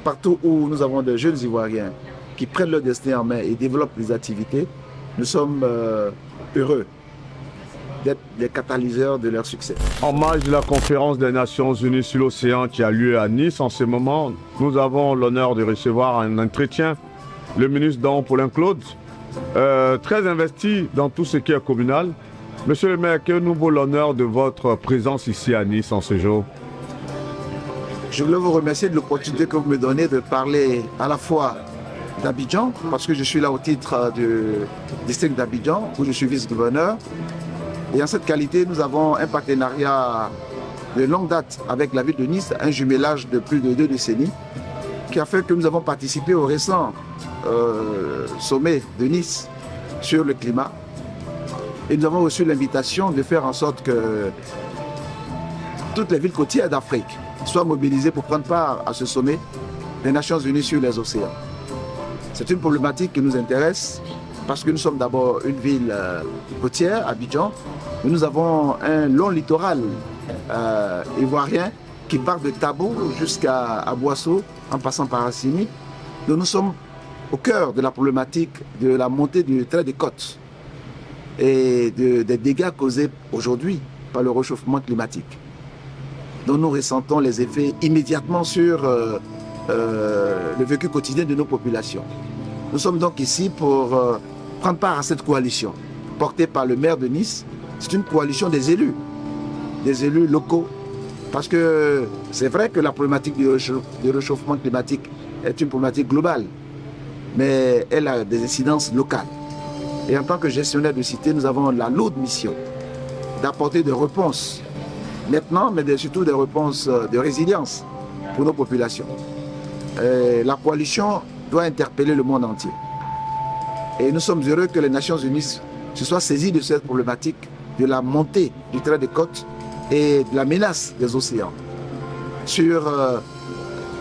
partout où nous avons de jeunes Ivoiriens qui prennent leur destin en main et développent des activités, nous sommes heureux d'être les catalyseurs de leur succès. En marge de la conférence des Nations Unies sur l'océan qui a lieu à Nice en ce moment, nous avons l'honneur de recevoir un entretien le ministre Daon Paulin-Claude, très investi dans tout ce qui est communal. Monsieur le maire, que nous vaut l'honneur de votre présence ici à Nice en ce jour? Je voulais vous remercier de l'opportunité que vous me donnez de parler à la fois d'Abidjan, parce que je suis là au titre du district d'Abidjan, où je suis vice-gouverneur. Et en cette qualité, nous avons un partenariat de longue date avec la ville de Nice, un jumelage de plus de 2 décennies, qui a fait que nous avons participé au récent sommet de Nice sur le climat. Et nous avons reçu l'invitation de faire en sorte que toutes les villes côtières d'Afrique soient mobilisées pour prendre part à ce sommet des Nations Unies sur les océans. C'est une problématique qui nous intéresse parce que nous sommes d'abord une ville côtière, Abidjan, mais nous avons un long littoral ivoirien qui part de Tabo jusqu'à Boisseau, en passant par Assini. Donc nous sommes au cœur de la problématique de la montée du trait des côtes et des dégâts causés aujourd'hui par le réchauffement climatique, dont nous ressentons les effets immédiatement sur le vécu quotidien de nos populations. Nous sommes donc ici pour prendre part à cette coalition portée par le maire de Nice. C'est une coalition des élus locaux, parce que c'est vrai que la problématique du réchauffement climatique est une problématique globale, mais elle a des incidences locales. Et en tant que gestionnaire de cité, nous avons la lourde mission d'apporter des réponses maintenant, mais surtout des réponses de résilience pour nos populations. La coalition doit interpeller le monde entier. Et nous sommes heureux que les Nations Unies se soient saisies de cette problématique de la montée du trait des côtes et de la menace des océans. Sur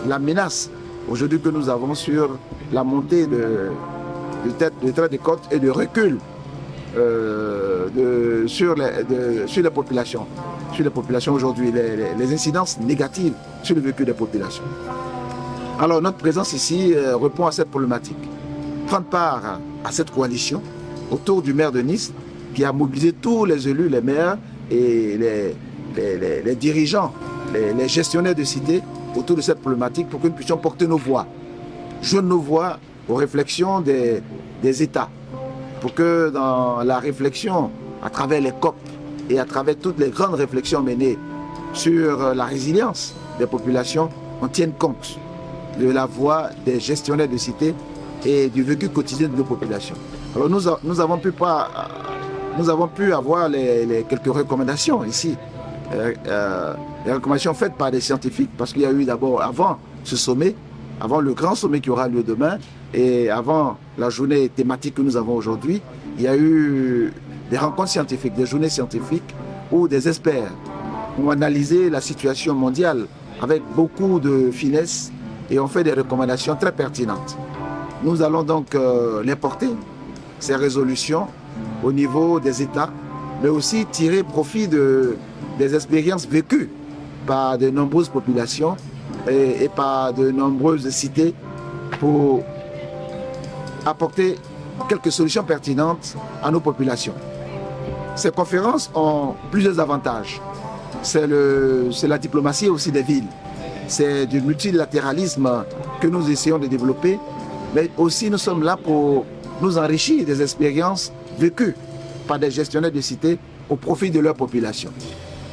la menace aujourd'hui que nous avons sur la montée du trait des côtes et de recul sur les populations. Sur les populations aujourd'hui, les incidences négatives sur le vécu des populations. Alors notre présence ici répond à cette problématique. Prendre part à cette coalition autour du maire de Nice qui a mobilisé tous les élus, les maires et les dirigeants, les gestionnaires de cité autour de cette problématique pour que nous puissions porter nos voix, joindre nos voix aux réflexions des États, pour que dans la réflexion, à travers les COP et à travers toutes les grandes réflexions menées sur la résilience des populations, on tienne compte de la voix des gestionnaires de cité et du vécu quotidien de nos populations. Alors nous avons pu avoir quelques recommandations ici, les recommandations faites par des scientifiques, parce qu'il y a eu d'abord, avant ce sommet, avant le grand sommet qui aura lieu demain, et avant la journée thématique que nous avons aujourd'hui, il y a eu des rencontres scientifiques, des journées scientifiques, où des experts ont analysé la situation mondiale avec beaucoup de finesse et ont fait des recommandations très pertinentes. Nous allons donc les porter, ces résolutions, au niveau des États, mais aussi tirer profit des expériences vécues par de nombreuses populations et par de nombreuses cités pour apporter quelques solutions pertinentes à nos populations. Ces conférences ont plusieurs avantages. C'est la diplomatie aussi des villes. C'est du multilatéralisme que nous essayons de développer, mais aussi nous sommes là pour nous enrichir des expériences vécues par des gestionnaires de cités au profit de leur population.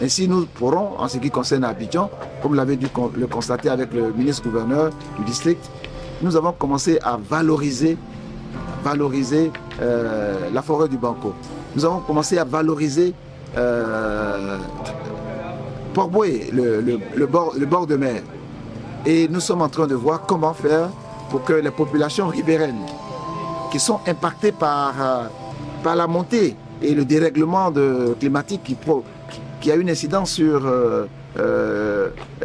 Ainsi, nous pourrons, en ce qui concerne Abidjan, comme l'avait dû le constater avec le ministre-gouverneur du district, nous avons commencé à valoriser la forêt du Banco. Nous avons commencé à valoriser Port-Boué, le bord de mer. Et nous sommes en train de voir comment faire pour que les populations riveraines qui sont impactées par la montée et le dérèglement climatique qui a une incidence sur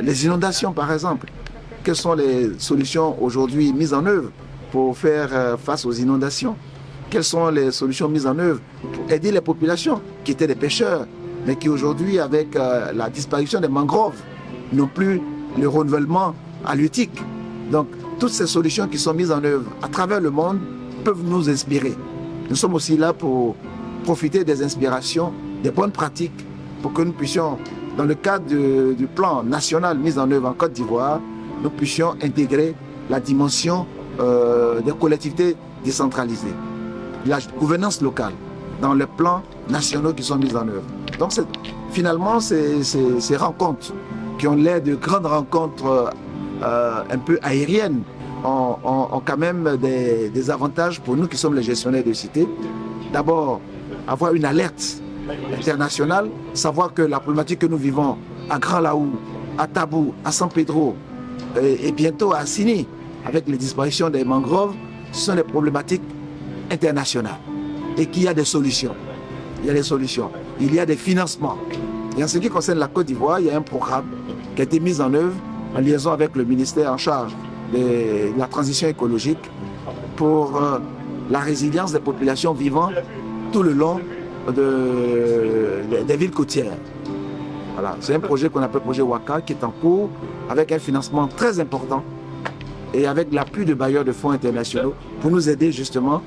les inondations par exemple. Quelles sont les solutions aujourd'hui mises en œuvre pour faire face aux inondations? Quelles sont les solutions mises en œuvre pour aider les populations qui étaient des pêcheurs, mais qui aujourd'hui, avec la disparition des mangroves, n'ont plus le renouvellement halieutique Donc, toutes ces solutions qui sont mises en œuvre à travers le monde peuvent nous inspirer. Nous sommes aussi là pour profiter des inspirations, des bonnes pratiques, pour que nous puissions, dans le cadre du plan national mis en œuvre en Côte d'Ivoire, nous puissions intégrer la dimension des collectivités décentralisées, la gouvernance locale, dans les plans nationaux qui sont mis en œuvre. Donc, finalement, ces rencontres qui ont l'air de grandes rencontres un peu aériennes ont quand même des avantages pour nous qui sommes les gestionnaires de cité. D'abord, avoir une alerte internationale, savoir que la problématique que nous vivons à Grand Laou, à Tabou, à San Pedro et bientôt à Assini, avec les disparitions des mangroves, ce sont des problématiques internationales et qu'il y a des solutions. Il y a des solutions. Il y a des financements. Et en ce qui concerne la Côte d'Ivoire, il y a un programme qui a été mis en œuvre en liaison avec le ministère en charge de la transition écologique pour la résilience des populations vivant tout le long des villes côtières. Voilà. C'est un projet qu'on appelle projet Waka qui est en cours avec un financement très important et avec l'appui de bailleurs de fonds internationaux pour nous aider justement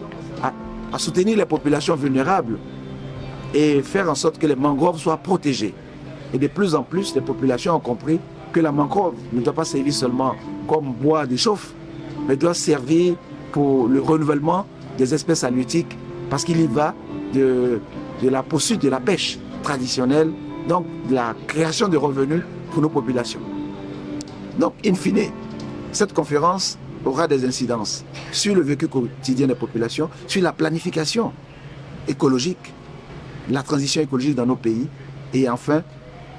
à soutenir les populations vulnérables et faire en sorte que les mangroves soient protégées. Et de plus en plus, les populations ont compris que la mangrove ne doit pas servir seulement comme bois de chauffe, mais doit servir pour le renouvellement des espèces halieutiques, parce qu'il y va de la poursuite de la pêche traditionnelle, donc de la création de revenus pour nos populations. Donc, in fine, cette conférence aura des incidences sur le vécu quotidien des populations, sur la planification écologique, la transition écologique dans nos pays, et enfin,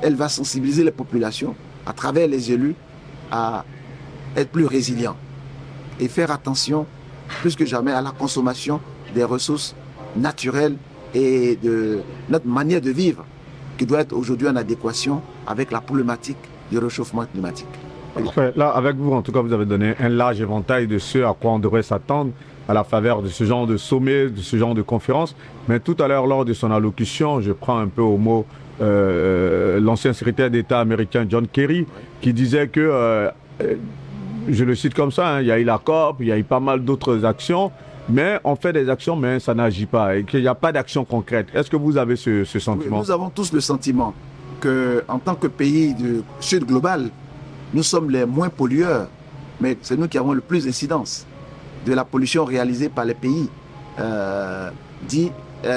elle va sensibiliser les populations à travers les élus à être plus résilients et faire attention plus que jamais à la consommation des ressources naturelles et de notre manière de vivre qui doit être aujourd'hui en adéquation avec la problématique du réchauffement climatique. Parfait. Là, avec vous, en tout cas, vous avez donné un large éventail de ce à quoi on devrait s'attendre à la faveur de ce genre de sommet, de ce genre de conférence. Mais tout à l'heure, lors de son allocution, je prends un peu au mot l'ancien secrétaire d'État américain John Kerry, qui disait que, je le cite comme ça, hein, il y a eu la COP, il y a eu pas mal d'autres actions, mais on fait des actions, mais ça n'agit pas, et qu'il n'y a pas d'action concrète. Est-ce que vous avez ce sentiment? Oui, nous avons tous le sentiment qu'en tant que pays du Sud global, nous sommes les moins pollueurs, mais c'est nous qui avons le plus d'incidence de la pollution réalisée par les pays dits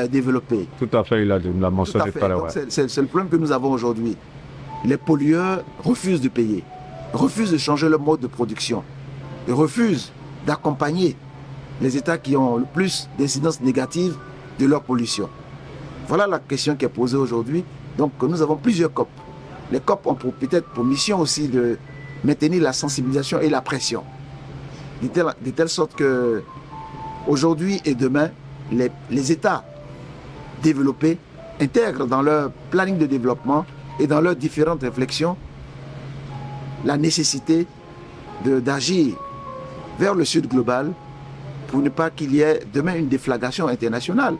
développés. Tout à fait, il a mentionné tout à l'heure. C'est le problème que nous avons aujourd'hui. Les pollueurs refusent de payer, refusent de changer leur mode de production, et refusent d'accompagner les États qui ont le plus d'incidences négatives de leur pollution. Voilà la question qui est posée aujourd'hui. Donc nous avons plusieurs COP. Les COP ont peut-être pour mission aussi de maintenir la sensibilisation et la pression. De telle sorte que aujourd'hui et demain, les États développés intègrent dans leur planning de développement et dans leurs différentes réflexions la nécessité d'agir vers le Sud global pour ne pas qu'il y ait demain une déflagration internationale.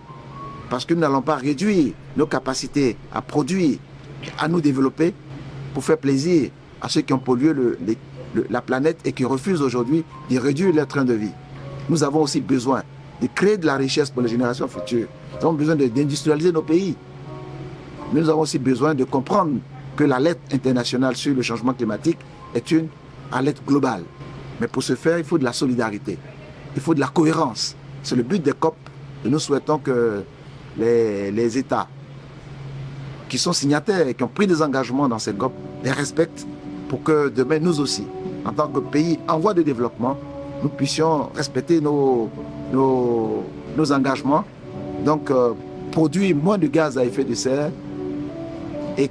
Parce que nous n'allons pas réduire nos capacités à produire, à nous développer pour faire plaisir à ceux qui ont pollué la planète et qui refusent aujourd'hui de réduire leur train de vie. Nous avons aussi besoin de créer de la richesse pour les générations futures. Nous avons besoin d'industrialiser nos pays. Mais nous avons aussi besoin de comprendre que l'alerte internationale sur le changement climatique est une alerte globale. Mais pour ce faire, il faut de la solidarité. Il faut de la cohérence. C'est le but des COP. Et nous souhaitons que les États qui sont signataires et qui ont pris des engagements dans ces COP les respectent pour que demain, nous aussi, en tant que pays en voie de développement, nous puissions respecter nos engagements, donc produire moins de gaz à effet de serre et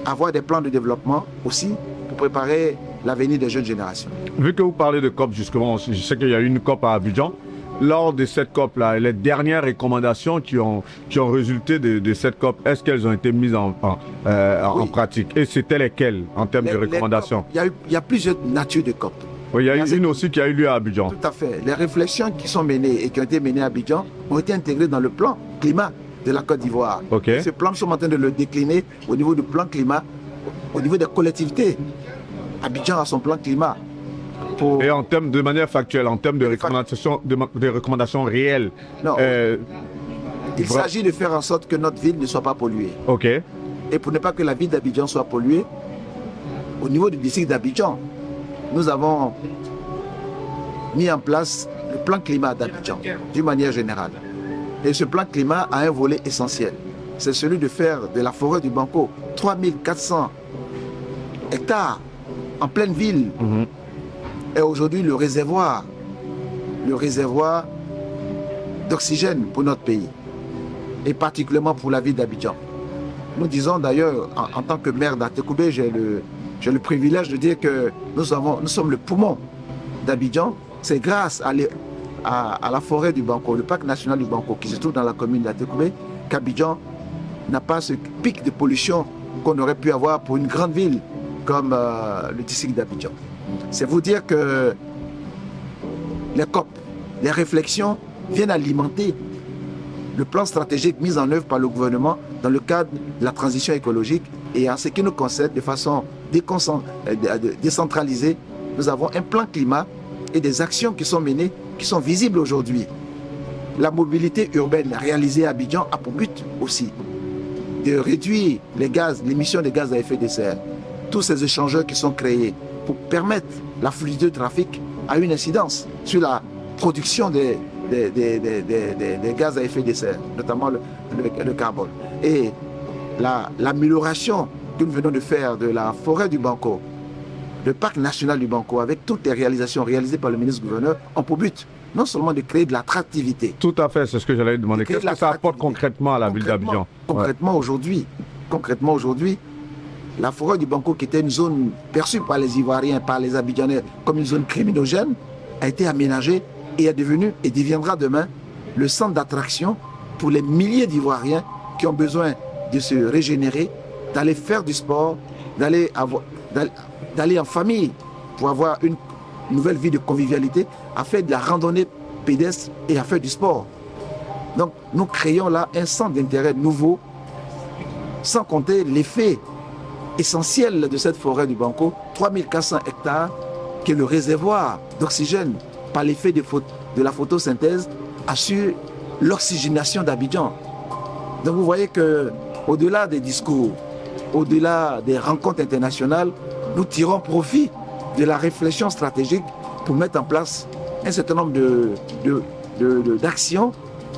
avoir des plans de développement aussi pour préparer l'avenir des jeunes générations. Vu que vous parlez de COP, justement, je sais qu'il y a eu une COP à Abidjan. Lors de cette COP-là, les dernières recommandations qui ont résulté de cette COP, est-ce qu'elles ont été mises en pratique? Et c'était lesquelles en termes de recommandations? Il y a plusieurs natures de COP. Oui, il y a eu une aussi qui a eu lieu à Abidjan. Tout à fait. Les réflexions qui sont menées et qui ont été menées à Abidjan ont été intégrées dans le plan climat de la Côte d'Ivoire. Okay. Ce plan, nous sommes en train de le décliner au niveau du plan climat, au niveau des collectivités. Abidjan a son plan climat. Et en termes de manière factuelle, en termes de recommandations réelles. Non. Il s'agit de faire en sorte que notre ville ne soit pas polluée. Ok. Et pour ne pas que la ville d'Abidjan soit polluée, au niveau du district d'Abidjan, nous avons mis en place le plan climat d'Abidjan, d'une manière générale. Et ce plan climat a un volet essentiel. C'est celui de faire de la forêt du Banco 3400 hectares en pleine ville. Et aujourd'hui le réservoir d'oxygène pour notre pays, et particulièrement pour la ville d'Abidjan. Nous disons d'ailleurs, en tant que maire d'Atekoubé, j'ai le privilège de dire que nous sommes le poumon d'Abidjan. C'est grâce à la forêt du Banco, le parc national du Banco, qui se trouve dans la commune d'Atekoubé, qu'Abidjan n'a pas ce pic de pollution qu'on aurait pu avoir pour une grande ville comme le district d'Abidjan. C'est vous dire que les COP, les réflexions viennent alimenter le plan stratégique mis en œuvre par le gouvernement dans le cadre de la transition écologique. Et en ce qui nous concerne, de façon décentralisée, nous avons un plan climat et des actions qui sont menées, qui sont visibles aujourd'hui. La mobilité urbaine réalisée à Abidjan a pour but aussi de réduire l'émission des gaz à effet de serre. Tous ces échangeurs qui sont créés pour permettre la fluidité du trafic a une incidence sur la production des gaz à effet de serre, notamment le carbone. Et l'amélioration que nous venons de faire de la forêt du Banco, le parc national du Banco, avec toutes les réalisations réalisées par le ministre-gouverneur, ont pour but non seulement de créer de l'attractivité. Tout à fait, c'est ce que j'allais demander. Qu'est-ce que ça apporte concrètement à la ville d'Abidjan? Concrètement, aujourd'hui, la forêt du Banco, qui était une zone perçue par les Ivoiriens, par les Abidjanais comme une zone criminogène, a été aménagée et est devenue et deviendra demain le centre d'attraction pour les milliers d'Ivoiriens qui ont besoin de se régénérer, d'aller faire du sport, d'aller en famille pour avoir une nouvelle vie de convivialité, à faire de la randonnée pédestre et à faire du sport. Donc nous créons là un centre d'intérêt nouveau, sans compter l'effet essentiel de cette forêt du Banco, 3400 hectares, qui est le réservoir d'oxygène par l'effet de la photosynthèse, assure l'oxygénation d'Abidjan. Donc vous voyez que au-delà des discours, au-delà des rencontres internationales, nous tirons profit de la réflexion stratégique pour mettre en place un certain nombre d'actions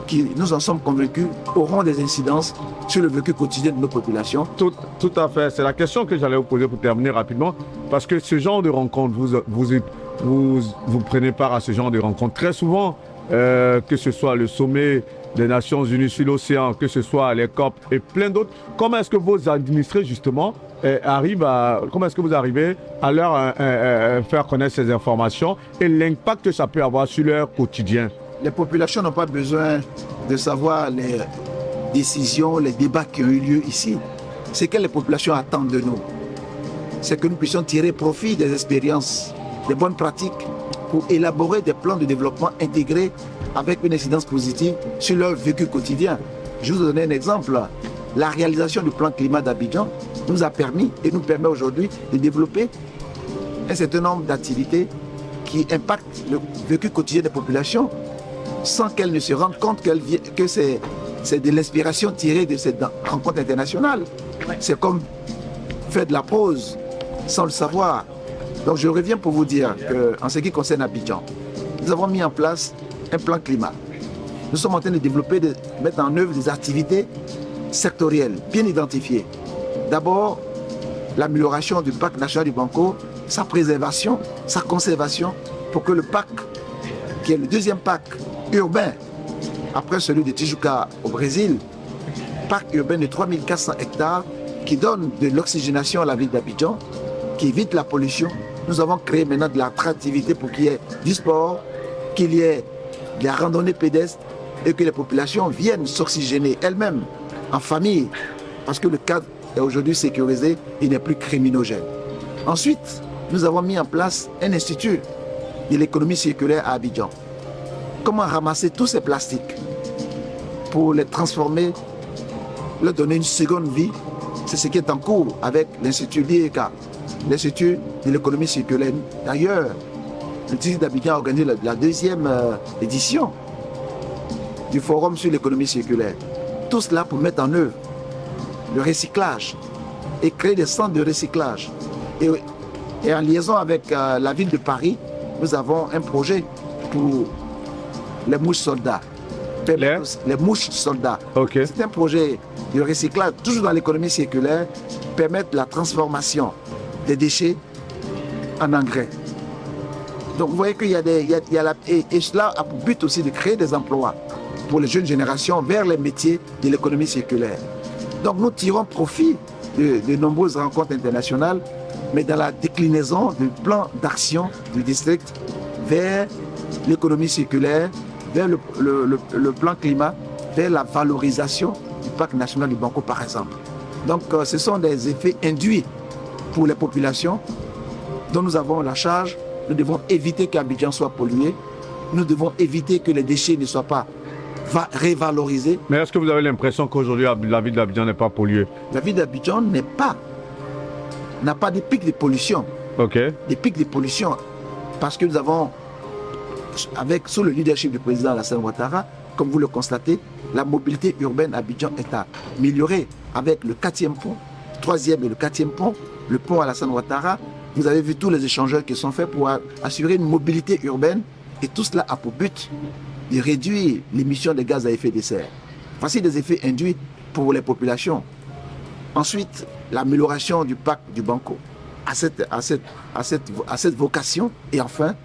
qui, nous en sommes convaincus, auront des incidences sur le vécu quotidien de nos populations. Tout à fait. C'est la question que j'allais vous poser pour terminer rapidement. Parce que ce genre de rencontre, vous prenez part à ce genre de rencontres très souvent, que ce soit le sommet des Nations Unies sur l'océan, que ce soit les COP et plein d'autres. Comment est-ce que vos administrés, justement, comment est-ce que vous arrivez à leur faire connaître ces informations et l'impact que ça peut avoir sur leur quotidien? Les populations n'ont pas besoin de savoir les décisions, les débats qui ont eu lieu ici. Ce que les populations attendent de nous, c'est que nous puissions tirer profit des expériences, des bonnes pratiques pour élaborer des plans de développement intégrés avec une incidence positive sur leur vécu quotidien. Je vous donne un exemple. La réalisation du plan climat d'Abidjan nous a permis et nous permet aujourd'hui de développer un certain nombre d'activités qui impactent le vécu quotidien des populations sans qu'elles ne se rendent compte que c'est de l'inspiration tirée de cette rencontre internationale. C'est comme faire de la prose sans le savoir. Donc je reviens pour vous dire qu'en ce qui concerne Abidjan, nous avons mis en place un plan climat. Nous sommes en train de développer, de mettre en œuvre des activités sectorielles bien identifiées. D'abord, l'amélioration du parc national du Banco, sa préservation, sa conservation, pour que le parc, qui est le deuxième parc urbain, après celui de Tijuca au Brésil, parc urbain de 3400 hectares, qui donne de l'oxygénation à la ville d'Abidjan, qui évite la pollution. Nous avons créé maintenant de l'attractivité pour qu'il y ait du sport, qu'il y ait de la randonnée pédestre et que les populations viennent s'oxygéner elles-mêmes, en famille, parce que le cadre est aujourd'hui sécurisé, il n'est plus criminogène. Ensuite, nous avons mis en place un institut de l'économie circulaire à Abidjan. Comment ramasser tous ces plastiques pour les transformer, leur donner une seconde vie. C'est ce qui est en cours avec l'Institut d'IECA, l'Institut de l'économie circulaire. D'ailleurs, le district d'Abidjan a organisé la deuxième édition du Forum sur l'économie circulaire. Tout cela pour mettre en œuvre le recyclage et créer des centres de recyclage. Et en liaison avec la ville de Paris, nous avons un projet pour les mouches soldats. Les mouches soldats. Okay. C'est un projet de recyclage, toujours dans l'économie circulaire, permettre la transformation des déchets en engrais. Donc vous voyez qu'il y a et cela a pour but aussi de créer des emplois pour les jeunes générations vers les métiers de l'économie circulaire. Donc nous tirons profit de nombreuses rencontres internationales, mais dans la déclinaison du plan d'action du district vers l'économie circulaire, vers le plan climat, vers la valorisation du parc national du Banco par exemple. Donc ce sont des effets induits pour les populations dont nous avons la charge. Nous devons éviter qu'Abidjan soit pollué. Nous devons éviter que les déchets ne soient pas révalorisés. Mais est-ce que vous avez l'impression qu'aujourd'hui la ville d'Abidjan n'est pas polluée? La ville d'Abidjan n'a pas de pics de pollution. Okay. Des pics de pollution parce que nous avons, sous le leadership du président Alassane Ouattara, comme vous le constatez, la mobilité urbaine à Abidjan est améliorée avec le 4e pont, 3e et le 4e pont, le pont Alassane Ouattara. Vous avez vu tous les échangeurs qui sont faits pour assurer une mobilité urbaine et tout cela a pour but de réduire l'émission de gaz à effet de serre. Voici des effets induits pour les populations. Ensuite, l'amélioration du parc du Banco à cette vocation. Et enfin,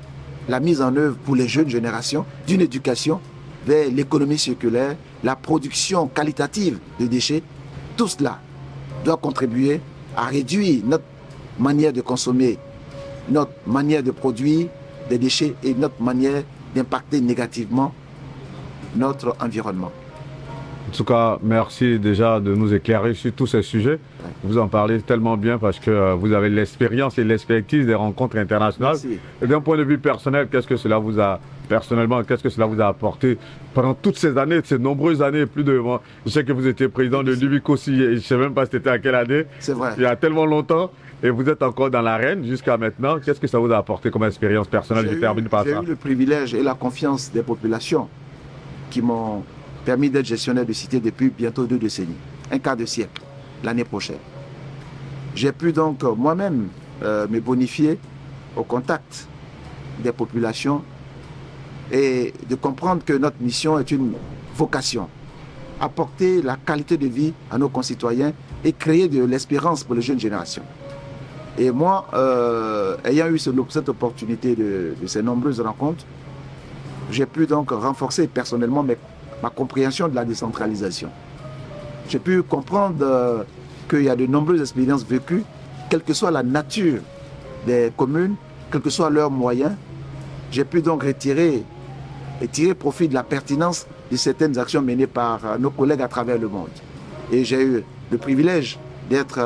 la mise en œuvre pour les jeunes générations d'une éducation vers l'économie circulaire, la production qualitative de déchets. Tout cela doit contribuer à réduire notre manière de consommer, notre manière de produire des déchets et notre manière d'impacter négativement notre environnement. En tout cas, merci déjà de nous éclairer sur tous ces sujets. Vous en parlez tellement bien parce que vous avez l'expérience et l'expertise des rencontres internationales. D'un point de vue personnel, qu'est-ce que cela vous a apporté pendant toutes ces années, ces nombreuses années, plus de moi. Je sais que vous étiez président de l'UBIC aussi, et je ne sais même pas c'était à quelle année. C'est vrai. Il y a tellement longtemps. Et vous êtes encore dans l'arène jusqu'à maintenant. Qu'est-ce que ça vous a apporté comme expérience personnelle? Je termine par ça. J'ai eu le privilège et la confiance des populations qui m'ont permis d'être gestionnaire de cité depuis bientôt 2 décennies, un quart de siècle, l'année prochaine. J'ai pu donc moi-même me bonifier au contact des populations et de comprendre que notre mission est une vocation, apporter la qualité de vie à nos concitoyens et créer de l'espérance pour les jeunes générations. Et moi, ayant eu cette opportunité de ces nombreuses rencontres, j'ai pu donc renforcer personnellement ma compréhension de la décentralisation. J'ai pu comprendre qu'il y a de nombreuses expériences vécues, quelle que soit la nature des communes, quels que soient leurs moyens. J'ai pu donc tirer profit de la pertinence de certaines actions menées par nos collègues à travers le monde. Et j'ai eu le privilège d'être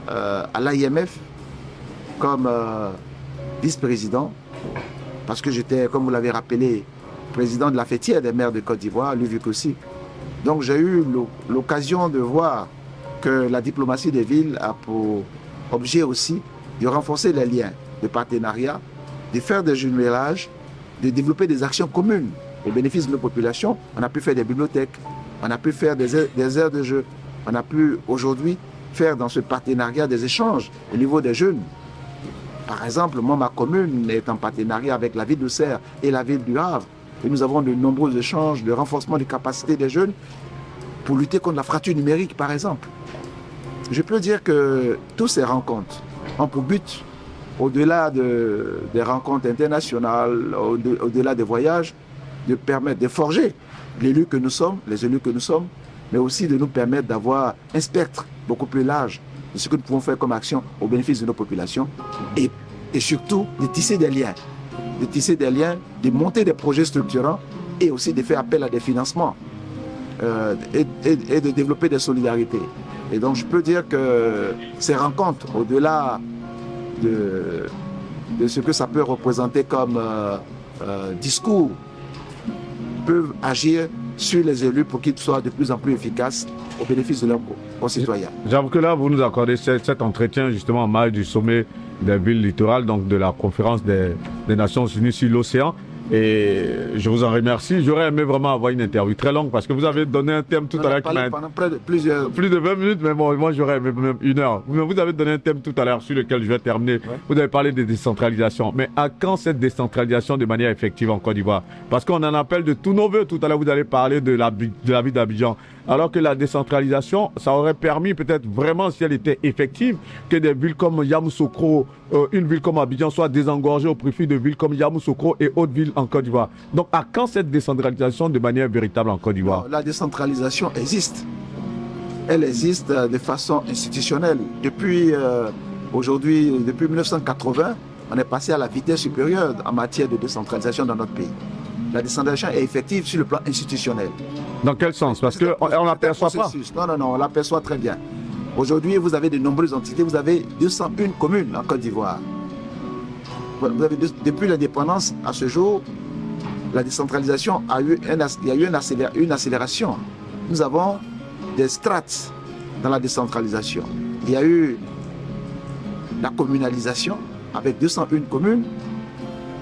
à l'IMF comme vice-président, parce que j'étais, comme vous l'avez rappelé, président de la fêtière des maires de Côte d'Ivoire, l'UVIC aussi. Donc j'ai eu l'occasion de voir que la diplomatie des villes a pour objet aussi de renforcer les liens de partenariat, de faire des jumelages, de développer des actions communes au bénéfice de nos populations. On a pu faire des bibliothèques, on a pu faire des aires de jeu, on a pu aujourd'hui faire dans ce partenariat des échanges au niveau des jeunes. Par exemple, moi, ma commune est en partenariat avec la ville de Serres et la ville du Havre. Et nous avons de nombreux échanges de renforcement des capacités des jeunes pour lutter contre la fracture numérique, par exemple. Je peux dire que toutes ces rencontres ont pour but, au-delà des rencontres internationales, au-delà des voyages, de permettre de forger l'élu que nous sommes, les élus que nous sommes, mais aussi de nous permettre d'avoir un spectre beaucoup plus large de ce que nous pouvons faire comme action au bénéfice de nos populations et surtout de tisser des liens, de monter des projets structurants et aussi de faire appel à des financements et de développer des solidarités. Et donc je peux dire que ces rencontres, au-delà de ce que ça peut représenter comme discours, peuvent agir sur les élus pour qu'ils soient de plus en plus efficaces au bénéfice de leurs concitoyens. J'avoue que là, vous nous accordez cet entretien justement en marge du sommet des villes littorales, donc de la conférence des Nations Unies sur l'océan. Et je vous en remercie. J'aurais aimé vraiment avoir une interview très longue parce que vous avez donné un thème tout à l'heure qui m'a... Pendant plus de 20 minutes, mais bon, moi j'aurais aimé même 1 heure. Mais vous avez donné un thème tout à l'heure sur lequel je vais terminer. Ouais. Vous avez parlé de décentralisation. Mais à quand cette décentralisation de manière effective en Côte d'Ivoire? Parce qu'on en appelle de tous nos voeux. Tout à l'heure, vous allez parler de la ville d'Abidjan. Alors que la décentralisation, ça aurait permis peut-être vraiment, si elle était effective, que des villes comme Yamoussoukro, une ville comme Abidjan soit désengorgée au profit de villes comme Yamoussoukro et autres villes en Côte d'Ivoire. Donc à quand cette décentralisation de manière véritable en Côte d'Ivoire? La décentralisation existe. Elle existe de façon institutionnelle. Depuis aujourd'hui, depuis 1980, on est passé à la vitesse supérieure en matière de décentralisation dans notre pays. La décentralisation est effective sur le plan institutionnel. Dans quel sens? Parce qu'on ne l'aperçoit pas. Non, on l'aperçoit très bien. Aujourd'hui, vous avez de nombreuses entités. Vous avez 201 communes en Côte d'Ivoire. Depuis l'indépendance à ce jour, la décentralisation il y a eu une accélération. Nous avons des strates dans la décentralisation. Il y a eu la communalisation avec 201 communes.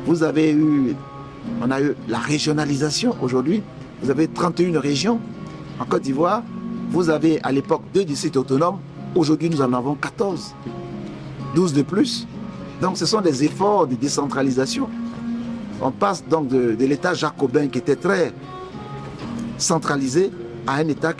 On a eu la régionalisation aujourd'hui. Vous avez 31 régions en Côte d'Ivoire. Vous avez à l'époque 2 districts autonomes. Aujourd'hui, nous en avons 14. 12 de plus. Donc, ce sont des efforts de décentralisation. On passe donc de l'État jacobin qui était très centralisé à un État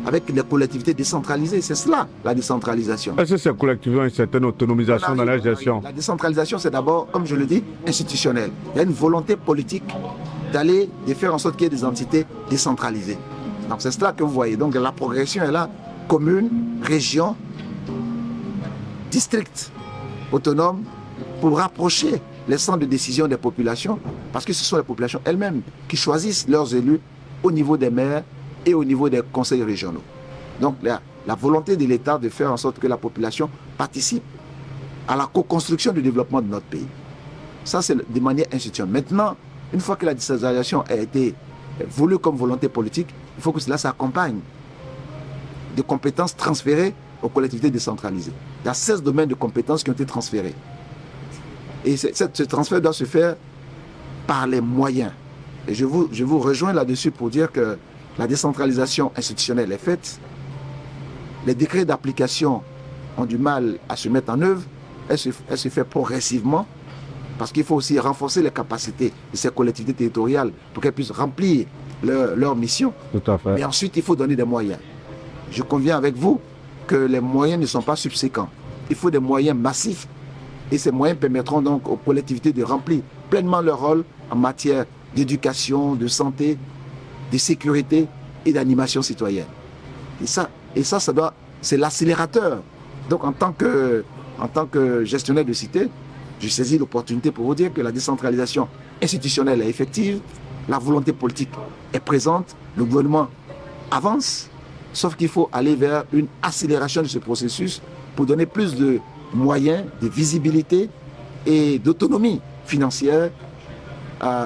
avec les collectivités décentralisées. C'est cela, la décentralisation. Est-ce que ces collectivités ont une certaine autonomisation dans la gestion? La décentralisation, c'est d'abord, comme je le dis, institutionnel. Il y a une volonté politique de faire en sorte qu'il y ait des entités décentralisées. Donc c'est cela que vous voyez. Donc la progression est là, commune, région, district autonome, pour rapprocher les centres de décision des populations, parce que ce sont les populations elles-mêmes qui choisissent leurs élus au niveau des maires et au niveau des conseils régionaux. Donc la volonté de l'État de faire en sorte que la population participe à la co-construction du développement de notre pays. Ça, c'est de manière institutionnelle. Maintenant, une fois que la décentralisation a été voulue comme volonté politique, il faut que cela s'accompagne de compétences transférées aux collectivités décentralisées. Il y a 16 domaines de compétences qui ont été transférés. Et ce transfert doit se faire par les moyens. Et je vous rejoins là-dessus pour dire que la décentralisation institutionnelle est faite. Les décrets d'application ont du mal à se mettre en œuvre. Elle se fait progressivement. Parce qu'il faut aussi renforcer les capacités de ces collectivités territoriales pour qu'elles puissent remplir leur mission. Tout à fait. Mais ensuite, il faut donner des moyens. Je conviens avec vous que les moyens ne sont pas subséquents. Il faut des moyens massifs et ces moyens permettront donc aux collectivités de remplir pleinement leur rôle en matière d'éducation, de santé, de sécurité et d'animation citoyenne. Et ça c'est l'accélérateur. Donc en tant que gestionnaire de cité, je saisis l'opportunité pour vous dire que la décentralisation institutionnelle est effective, la volonté politique est présente, le gouvernement avance, sauf qu'il faut aller vers une accélération de ce processus pour donner plus de moyens, de visibilité et d'autonomie financière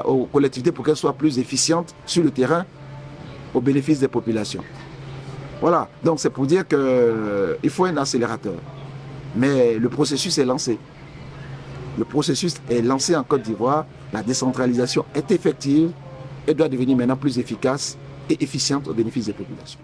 aux collectivités pour qu'elles soient plus efficientes sur le terrain au bénéfice des populations. Voilà, donc c'est pour dire qu'il faut un accélérateur. Mais le processus est lancé. Le processus est lancé en Côte d'Ivoire, la décentralisation est effective et doit devenir maintenant plus efficace et efficiente au bénéfice des populations.